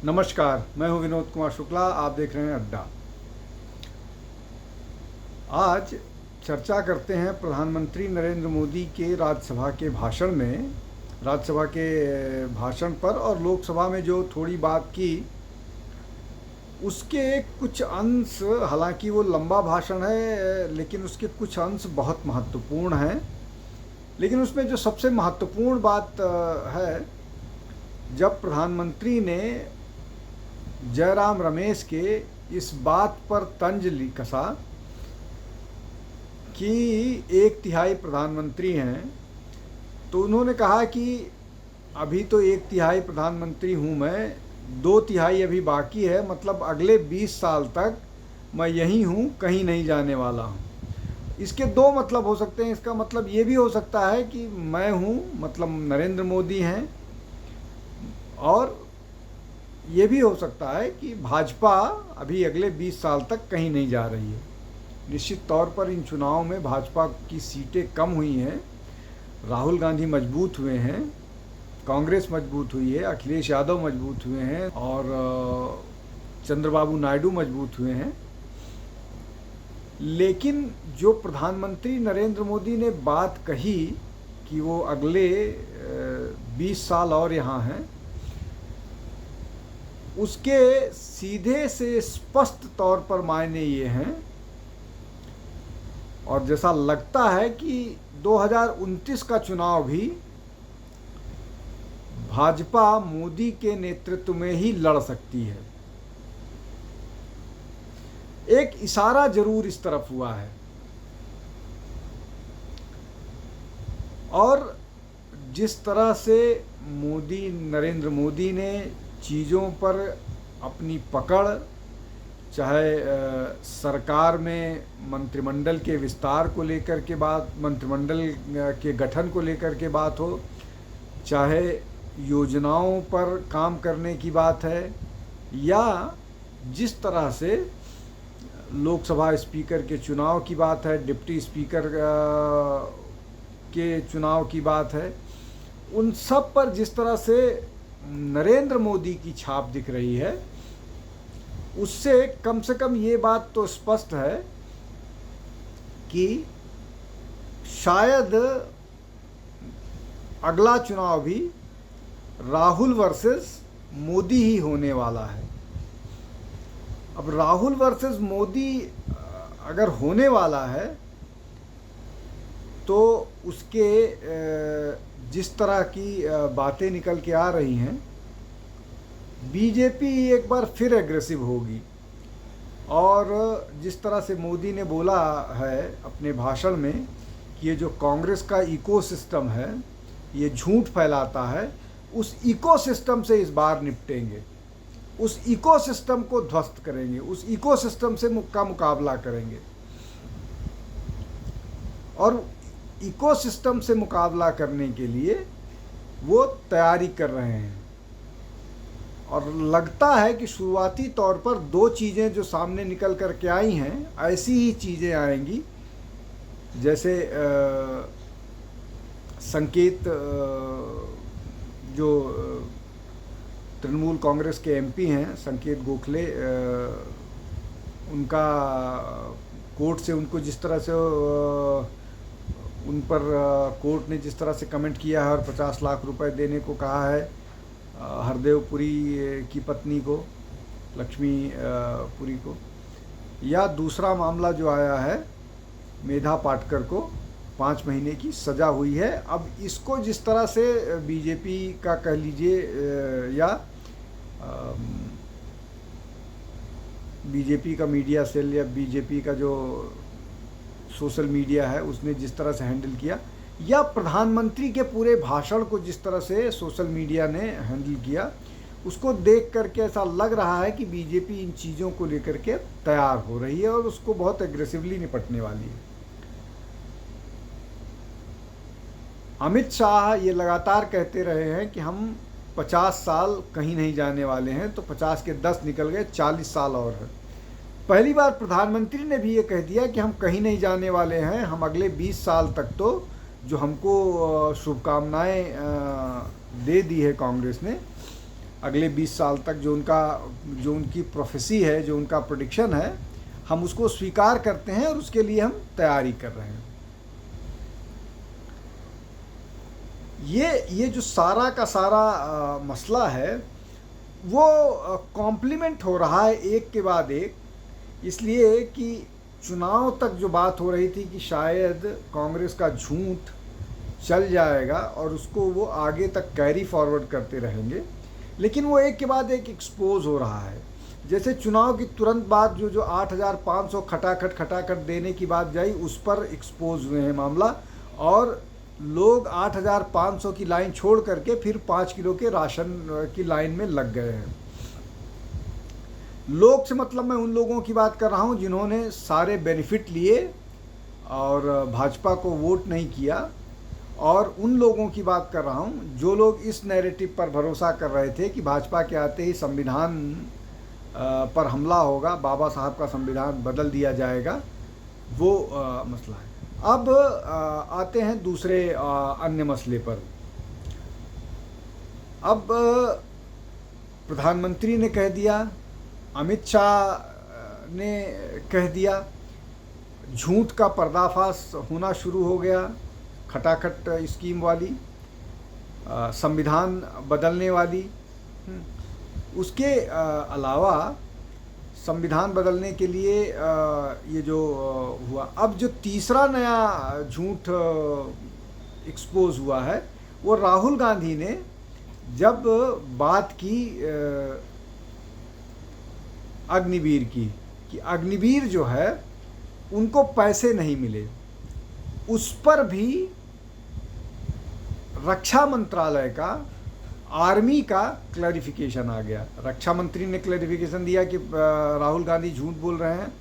नमस्कार, मैं हूं विनोद कुमार शुक्ला। आप देख रहे हैं अड्डा। आज चर्चा करते हैं प्रधानमंत्री नरेंद्र मोदी के राज्यसभा के भाषण पर और लोकसभा में जो थोड़ी बात की उसके कुछ अंश। हालांकि वो लंबा भाषण है लेकिन उसके कुछ अंश बहुत महत्वपूर्ण हैं। लेकिन उसमें जो सबसे महत्वपूर्ण बात है, जब प्रधानमंत्री ने जयराम रमेश के इस बात पर तंज कसा कि 1/3 प्रधानमंत्री हैं, तो उन्होंने कहा कि अभी तो 1/3 प्रधानमंत्री हूँ मैं, 2/3 अभी बाकी है, मतलब अगले 20 साल तक मैं यहीं हूँ, कहीं नहीं जाने वाला हूँ। इसके दो मतलब हो सकते हैं। इसका मतलब ये भी हो सकता है कि मैं हूँ मतलब नरेंद्र मोदी हैं, और ये भी हो सकता है कि भाजपा अभी अगले 20 साल तक कहीं नहीं जा रही है। निश्चित तौर पर इन चुनावों में भाजपा की सीटें कम हुई हैं, राहुल गांधी मजबूत हुए हैं, कांग्रेस मजबूत हुई है, अखिलेश यादव मजबूत हुए हैं और चंद्रबाबू नायडू मजबूत हुए हैं। लेकिन जो प्रधानमंत्री नरेंद्र मोदी ने बात कही कि वो अगले 20 साल और यहाँ हैं, उसके सीधे से स्पष्ट तौर पर मायने ये हैं, और जैसा लगता है कि 2029 का चुनाव भी भाजपा मोदी के नेतृत्व में ही लड़ सकती है। एक इशारा जरूर इस तरफ हुआ है। और जिस तरह से नरेंद्र मोदी ने चीज़ों पर अपनी पकड़, चाहे सरकार में मंत्रिमंडल के विस्तार को लेकर के बात, मंत्रिमंडल के गठन को लेकर के बात हो, चाहे योजनाओं पर काम करने की बात है, या जिस तरह से लोकसभा स्पीकर के चुनाव की बात है, डिप्टी स्पीकर के चुनाव की बात है, उन सब पर जिस तरह से नरेंद्र मोदी की छाप दिख रही है, उससे कम से कम ये बात तो स्पष्ट है कि शायद अगला चुनाव भी राहुल वर्सेस मोदी ही होने वाला है। अब राहुल वर्सेस मोदी अगर होने वाला है तो उसके जिस तरह की बातें निकल के आ रही हैं, बीजेपी एक बार फिर एग्रेसिव होगी। और जिस तरह से मोदी ने बोला है अपने भाषण में कि ये जो कांग्रेस का इकोसिस्टम है ये झूठ फैलाता है, उस इकोसिस्टम से इस बार निपटेंगे, उस इकोसिस्टम को ध्वस्त करेंगे, उस इकोसिस्टम से का मुकाबला करेंगे। और इकोसिस्टम से मुकाबला करने के लिए वो तैयारी कर रहे हैं। और लगता है कि शुरुआती तौर पर दो चीज़ें जो सामने निकल कर के आई हैं, ऐसी ही चीज़ें आएंगी जैसे संकेत जो तृणमूल कांग्रेस के एमपी हैं, संकेत गोखले, उनका कोर्ट से उनको जिस तरह से उन पर कोर्ट ने जिस तरह से कमेंट किया है और 50 लाख रुपए देने को कहा है हरदेव पुरी की पत्नी को, लक्ष्मी पुरी को, या दूसरा मामला जो आया है मेधा पाटकर को 5 महीने की सज़ा हुई है। अब इसको जिस तरह से बीजेपी का कह लीजिए या बीजेपी का मीडिया सेल या बीजेपी का जो सोशल मीडिया है उसने जिस तरह से हैंडल किया, या प्रधानमंत्री के पूरे भाषण को जिस तरह से सोशल मीडिया ने हैंडल किया, उसको देख करके ऐसा लग रहा है कि बीजेपी इन चीज़ों को लेकर के तैयार हो रही है और उसको बहुत एग्रेसिवली निपटने वाली है। अमित शाह ये लगातार कहते रहे हैं कि हम 50 साल कहीं नहीं जाने वाले हैं, तो 50 के 10 निकल गए, 40 साल और है। पहली बार प्रधानमंत्री ने भी ये कह दिया कि हम कहीं नहीं जाने वाले हैं, हम अगले 20 साल तक तो जो हमको शुभकामनाएं दे दी है कांग्रेस ने, अगले 20 साल तक जो उनकी प्रोफेसी है, जो उनका प्रेडिक्शन है, हम उसको स्वीकार करते हैं और उसके लिए हम तैयारी कर रहे हैं। ये जो सारा का सारा मसला है वो कॉम्प्लीमेंट हो रहा है एक के बाद एक, इसलिए कि चुनाव तक जो बात हो रही थी कि शायद कांग्रेस का झूठ चल जाएगा और उसको वो आगे तक कैरी फॉरवर्ड करते रहेंगे, लेकिन वो एक के बाद एक एक्सपोज हो रहा है। जैसे चुनाव की तुरंत बाद जो 8,500 खटाखट देने की बात जाई, उस पर एक्सपोज हुए हैं मामला, और लोग 8,500 की लाइन छोड़ करके फिर 5 किलो के राशन की लाइन में लग गए हैं। लोग से मतलब मैं उन लोगों की बात कर रहा हूं जिन्होंने सारे बेनिफिट लिए और भाजपा को वोट नहीं किया, और उन लोगों की बात कर रहा हूं जो लोग इस नैरेटिव पर भरोसा कर रहे थे कि भाजपा के आते ही संविधान पर हमला होगा, बाबा साहब का संविधान बदल दिया जाएगा, वो मसला है। अब आते हैं दूसरे अन्य मसले पर। अब प्रधानमंत्री ने कह दिया, अमित शाह ने कह दिया, झूठ का पर्दाफाश होना शुरू हो गया, खटाखट स्कीम वाली, संविधान बदलने वाली। उसके अलावा संविधान बदलने के लिए ये जो हुआ, अब जो तीसरा नया झूठ एक्सपोज हुआ है वो राहुल गांधी ने जब बात की अग्निवीर की, कि अग्निवीर जो है उनको पैसे नहीं मिले, उस पर भी रक्षा मंत्रालय का, आर्मी का क्लैरिफिकेशन आ गया। रक्षा मंत्री ने क्लैरिफिकेशन दिया कि राहुल गांधी झूठ बोल रहे हैं।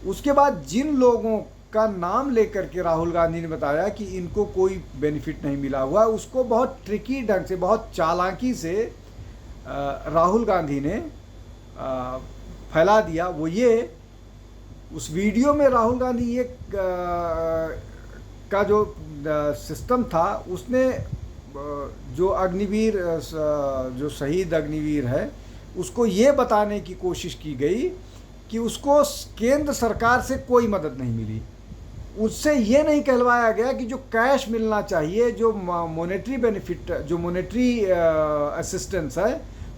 उसके बाद जिन लोगों का नाम लेकर के राहुल गांधी ने बताया कि इनको कोई बेनिफिट नहीं मिला हुआ, उसको बहुत ट्रिकी ढंग से, बहुत चालाकी से राहुल गांधी ने फैला दिया। वो ये, उस वीडियो में राहुल गांधी ये का जो सिस्टम था, उसने जो अग्निवीर, जो शहीद अग्निवीर है, उसको ये बताने की कोशिश की गई कि उसको केंद्र सरकार से कोई मदद नहीं मिली। उससे ये नहीं कहलवाया गया कि जो कैश मिलना चाहिए, जो मॉनेटरी बेनिफिट, जो मॉनेटरी असिस्टेंस है,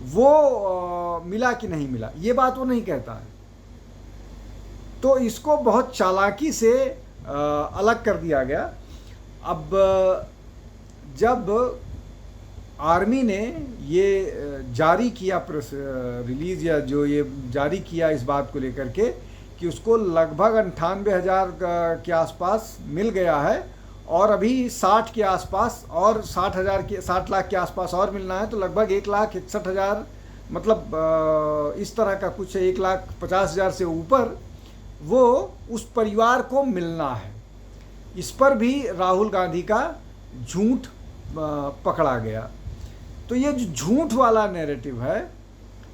वो मिला कि नहीं मिला, ये बात वो नहीं कहता है। तो इसको बहुत चालाकी से अलग कर दिया गया। अब जब आर्मी ने ये जारी किया प्रेस रिलीज़, या जो ये जारी किया इस बात को लेकर के कि उसको लगभग 98,000 के आसपास मिल गया है, और अभी 60 के आसपास, और 60 लाख के आसपास और मिलना है, तो लगभग 1,61,000, मतलब इस तरह का कुछ 1,50,000 से ऊपर वो उस परिवार को मिलना है। इस पर भी राहुल गांधी का झूठ पकड़ा गया। तो ये जो झूठ वाला नैरेटिव है,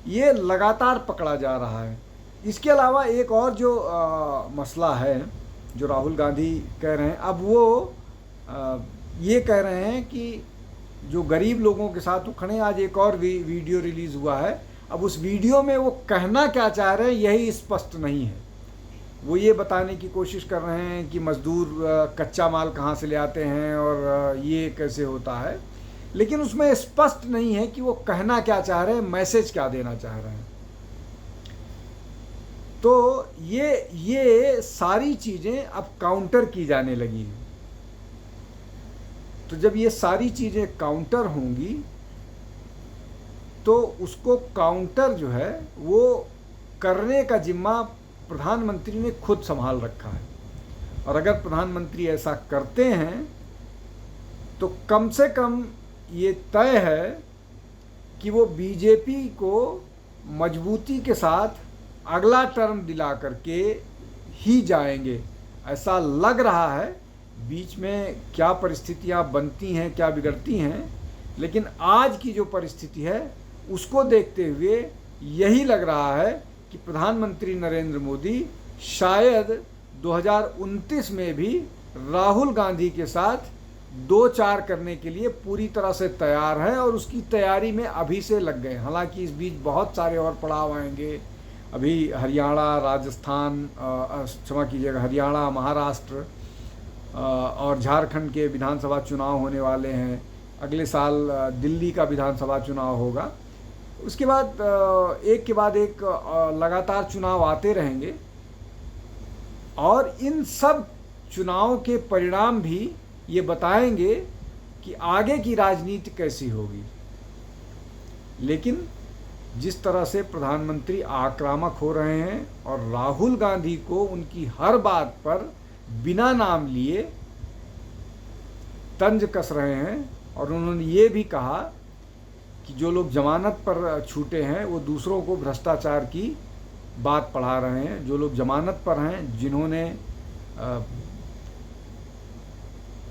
ये लगातार पकड़ा जा रहा है। इसके अलावा एक और जो मसला है जो राहुल गांधी कह रहे हैं, अब वो ये कह रहे हैं कि जो गरीब लोगों के साथ वो खड़े हैं। आज एक और वीडियो रिलीज़ हुआ है। अब उस वीडियो में वो कहना क्या चाह रहे हैं यही स्पष्ट नहीं है। वो ये बताने की कोशिश कर रहे हैं कि मज़दूर कच्चा माल कहाँ से ले आते हैं और ये कैसे होता है, लेकिन उसमें स्पष्ट नहीं है कि वो कहना क्या चाह रहे हैं, मैसेज क्या देना चाह रहे हैं। तो ये सारी चीज़ें अब काउंटर की जाने लगी हैं। तो जब ये सारी चीज़ें काउंटर होंगी तो उसको काउंटर जो है वो करने का जिम्मा प्रधानमंत्री ने खुद संभाल रखा है। और अगर प्रधानमंत्री ऐसा करते हैं तो कम से कम ये तय है कि वो बीजेपी को मजबूती के साथ अगला टर्म दिला करके ही जाएंगे, ऐसा लग रहा है। बीच में क्या परिस्थितियां बनती हैं, क्या बिगड़ती हैं, लेकिन आज की जो परिस्थिति है उसको देखते हुए यही लग रहा है कि प्रधानमंत्री नरेंद्र मोदी शायद 2029 में भी राहुल गांधी के साथ 2-4 करने के लिए पूरी तरह से तैयार है और उसकी तैयारी में अभी से लग गए। हालांकि इस बीच बहुत सारे और पड़ाव आएंगे। अभी हरियाणा, राजस्थान, क्षमा कीजिएगा, हरियाणा, महाराष्ट्र और झारखंड के विधानसभा चुनाव होने वाले हैं। अगले साल दिल्ली का विधानसभा चुनाव होगा। उसके बाद एक के बाद एक लगातार चुनाव आते रहेंगे और इन सब चुनाव के परिणाम भी ये बताएंगे कि आगे की राजनीति कैसी होगी। लेकिन जिस तरह से प्रधानमंत्री आक्रामक हो रहे हैं और राहुल गांधी को उनकी हर बात पर बिना नाम लिए तंज कस रहे हैं, और उन्होंने ये भी कहा कि जो लोग जमानत पर छूटे हैं वो दूसरों को भ्रष्टाचार की बात पढ़ा रहे हैं। जो लोग जमानत पर हैं, जिन्होंने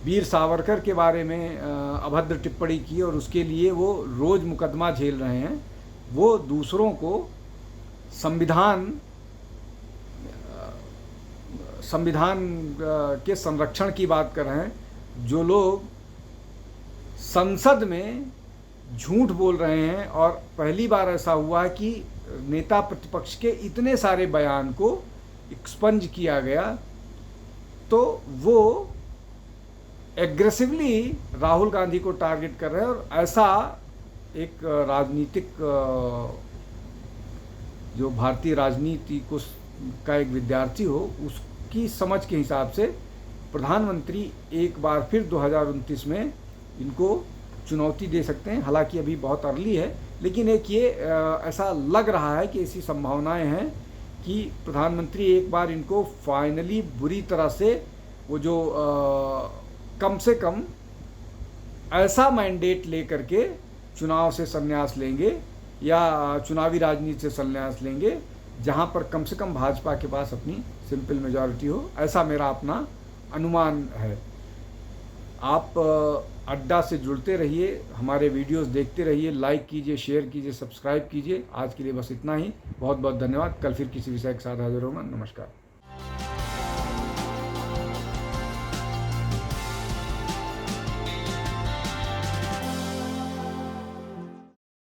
वीर सावरकर के बारे में अभद्र टिप्पणी की और उसके लिए वो रोज़ मुकदमा झेल रहे हैं, वो दूसरों को संविधान के संरक्षण की बात कर रहे हैं। जो लोग संसद में झूठ बोल रहे हैं, और पहली बार ऐसा हुआ कि नेता प्रतिपक्ष के इतने सारे बयान को एक्सपंज किया गया, तो वो एग्रेसिवली राहुल गांधी को टारगेट कर रहे हैं। और ऐसा एक राजनीतिक जो भारतीय राजनीति को का एक विद्यार्थी हो, उसकी समझ के हिसाब से प्रधानमंत्री एक बार फिर 2029 में इनको चुनौती दे सकते हैं। हालांकि अभी बहुत अर्ली है, लेकिन एक ये ऐसा लग रहा है कि ऐसी संभावनाएं हैं कि प्रधानमंत्री एक बार इनको फाइनली बुरी तरह से वो जो कम से कम ऐसा मैंडेट लेकर के चुनाव से संन्यास लेंगे या चुनावी राजनीति से संन्यास लेंगे, जहां पर कम से कम भाजपा के पास अपनी सिंपल मेजॉरिटी हो। ऐसा मेरा अपना अनुमान है। आप अड्डा से जुड़ते रहिए, हमारे वीडियोस देखते रहिए, लाइक कीजिए, शेयर कीजिए, सब्सक्राइब कीजिए। आज के लिए बस इतना ही। बहुत बहुत धन्यवाद। कल फिर किसी विषय के साथ हाजिर होगा। नमस्कार।